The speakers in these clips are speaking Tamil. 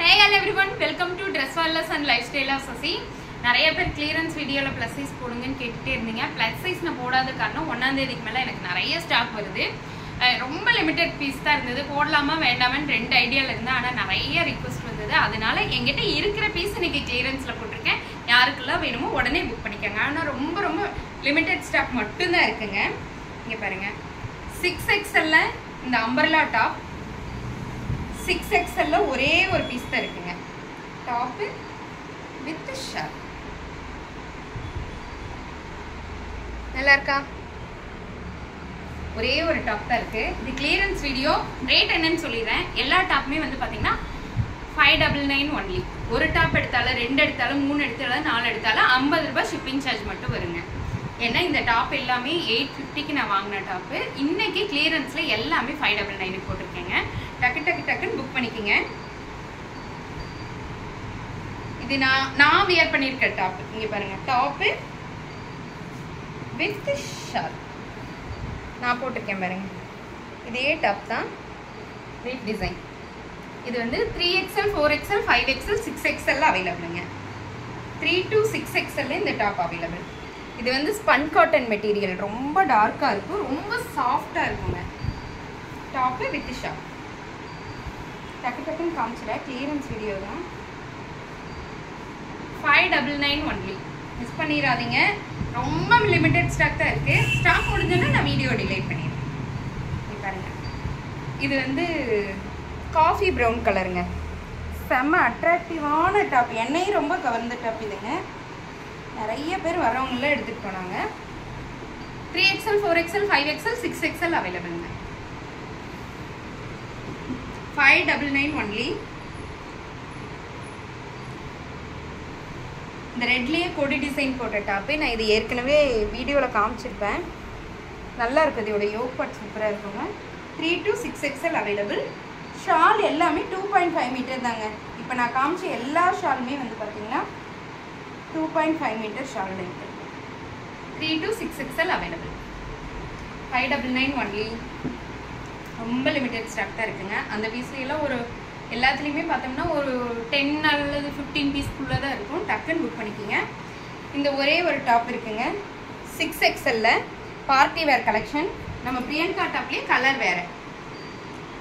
Hey hello everyone, welcome to Dress Wallers and Lifestyle of Sasi. நிறைய பேர் clearance வீடியோல plus size போடுங்கன்னு கேட்டுட்டே இருந்தீங்க. plus size நான் போடாத காரணம் 1 ஆம் தேதிக்கு மேல எனக்கு நிறைய ஸ்டாக் வருது. ரொம்ப லிமிட்டட் பீஸ் தான் இருந்தது. போடலாமா வேண்டாமான்னு ரெண்டு ஐடியால இருந்தேன். ஆனா நிறைய ரிக்வெஸ்ட் வந்தது. அதனால என்கிட்ட இருக்கிற பீஸ் இன்னைக்கு clearanceல போட்டுருக்கேன். யாருக்கெல்லாம் வேணுமோ உடனே புக் பண்ணிக்கங்க. ஆனா ரொம்ப லிமிட்டட் ஸ்டாக் மட்டும் தான் இருக்குங்க. இங்க பாருங்க. 6XL ல இந்த umbrella top 6XL ல ஒரே ஒரு பீஸ் தான் இருக்குங்க. Top with shirt. நல்லா இருக்கா? ஒரே ஒரு டாப் தான் இருக்கு. இது கிளியரன்ஸ் வீடியோ. ரேட் என்னன்னு சொல்லிடுறேன். எல்லா டாப்புமே வந்து பாத்தீங்கன்னா 599 ஒன்லி. ஒரு டாப் எடுத்தாலும் 2 எடுத்தாலும் 3 எடுத்தாலும் 4 எடுத்தாலும் 50 ரூபாய் ஷிப்பிங் சார்ஜ் மட்டும் வருங்க. ஏன்னா இந்த டாப் எல்லாமே 850க்கு நான் வாங்கின டாப்பு. இன்னைக்கு கிளியரன்ஸ்ல எல்லாமே 599 போட்டிருக்கேங்க. டக்குன்னு புக் பண்ணிக்கங்க. இது நான் வியர் பண்ணிருக்க டாப். இங்க பாருங்க. டாப் வித் ஷர்ட் நான் போட்டிருக்கேன் பாருங்க. இதே டாப் தான் வித் டிசைன். இது வந்து 3XL 4XL 5XL 6XL அவைலபிளுங்க. 3 to 6XL இந்த டாப் அவைலபிள். இது வந்து ஸ்பன் காட்டன் மெட்டீரியல். ரொம்ப டார்க்கா இருக்கும், ரொம்ப சாஃப்டா இருக்குங்க. Top with shirt. டக்குன்னு காமிச்சிட கிளியரன்ஸ் வீடியோ தான். 599 ஒன்லி. மிஸ் பண்ணிடாதீங்க. ரொம்ப லிமிட்டட் ஸ்டாக் தான் இருக்கு. ஸ்டாக் முடிஞ்சோன்னா நான் வீடியோ டிலீட் பண்ணிடுறேன். பாருங்க. இது வந்து காஃபி ப்ரௌன் கலருங்க. செம்ம அட்ராக்டிவான டாப். என்னையும் ரொம்ப கவர்ந்த டாப் இதுங்க. நிறைய பேர் வரவங்கள எடுத்துட்டு போனாங்க. 3XL 4XL 5XL 6XL அவைலபிள்ங்க. 599 only. இந்த ரெட்லேயே கொடி டிசைன் போட்ட டாப்பு. நான் இது ஏற்கனவே வீடியோவில் காமிச்சிருப்பேன். நல்லா இருக்குது. இதோட யோக் பார்ட் சூப்பராக இருக்குங்க. 3 to 6XL அவைலபிள். ஷால் எல்லாமே 2.5 மீட்டர் தாங்க. இப்போ நான் காமிச்ச எல்லா ஷாலுமே வந்து பார்த்தீங்கன்னா 2.5 மீட்டர் ஷால் இருக்குது. 3 to 6XL அவைலபிள். 599 ஒன்லி. ரொம்ப லிமிட்டட் ஸ்டாக் தான் இருக்குங்க. அந்த பீஸ்லாம் ஒரு எல்லாத்துலேயுமே பார்த்தோம்னா ஒரு 10 அல்லது 15 பீஸ்க்குள்ளே தான் இருக்கும். டக்குன்னு புக் பண்ணிக்கிங்க. இந்த ஒரே ஒரு டாப் இருக்குங்க. 6XL party wear collection. நம்ம பிரியங்கா டாப்லேயே கலர் வேறு.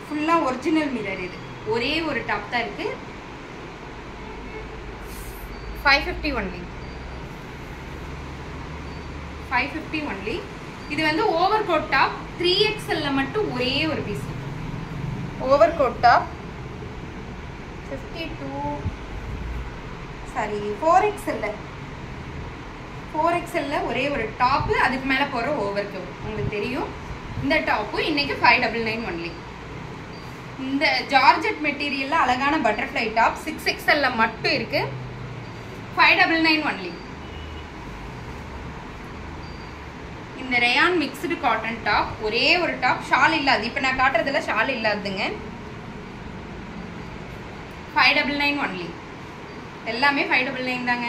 ஃபுல்லாக ஒரிஜினல் மிரர். இது ஒரே ஒரு டாப் தான் இருக்குது. 550 ஒன்லி. 550 ஒன்லி. இது வந்து ஓவர் கோட் டாப். 3XL மட்டும் ஒரே ஒரு piece. Over coat top 4XL ஒரே ஒரு டாப்பு. அதுக்கு மேலே போகிற ஓவர் கோட் உங்களுக்கு தெரியும். இந்த டாப்பு இன்னைக்கு 599 ஒன்லி. இந்த ஜார்ஜெட் மெட்டீரியலில் அழகான பட்டர்ஃப்ளை டாப் 6XL மட்டும் இருக்கு. 599 ஒன்லி. இந்த ரேயான் மிக்ஸ்டு காட்டன் டாப் ஒரே ஒரு டாப். ஷால் இல்லாது. இப்போ நான் காட்டுறதுல ஷால் இல்லாதுங்க. 599 ஒன்லி. எல்லாமே 599 தாங்க.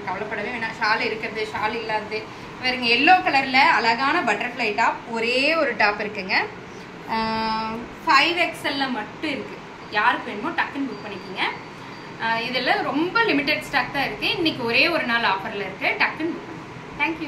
கவலைப்படவே வேணாம். ஷால் இருக்கிறது, ஷால் இல்லாது. வேறுங்க எல்லோ கலரில் அழகான பட்டர்ஃப்ளை டாப் ஒரே ஒரு டாப் இருக்குங்க. 5XL மட்டும் இருக்குது. யாருக்கு வேணுமோ டக்குன்னு புக் பண்ணிக்கிங்க. இதில் ரொம்ப லிமிட்டட் ஸ்டாக் தான் இருக்குது. இன்றைக்கி ஒரே ஒரு நாள் ஆஃபரில் இருக்குது. டக்குன்னு புக் பண்ணுங்க. தேங்க்யூ.